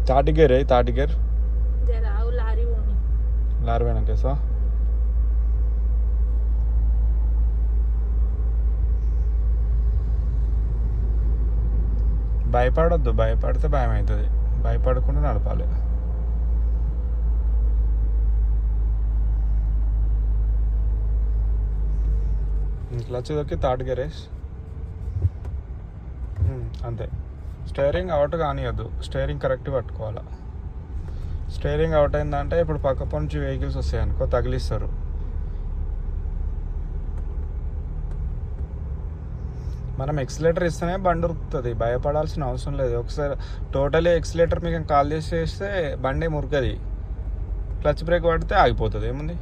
Third gear third gear जरा वो लारी होनी లారీ వెనకేసా భయపడొద్దు, భయపడితే భయం అవుతుంది, భయపడకుండా నడపాలి. క్లచ్ దొక్కి థర్డ్ గేరేజ్ అంతే. స్టైరింగ్ అవుట్ కానియద్దు, స్టైరింగ్ కరెక్ట్ పట్టుకోవాలి. స్టైరింగ్ అవుట్ అయిందంటే ఇప్పుడు పక్క నుంచి వెహికల్స్ వస్తాయి అనుకో, తగిలిస్తారు. మనం ఎక్సిలేటర్ ఇస్తేనే బండి ఉరుకుతుంది, భయపడాల్సిన అవసరం లేదు. ఒకసారి టోటలీ ఎక్సిలేటర్ మీకు కాల్ చేస్తే బండి మురకది, క్లచ్ బ్రేక్ పడితే ఆగిపోతుంది, ఏముంది.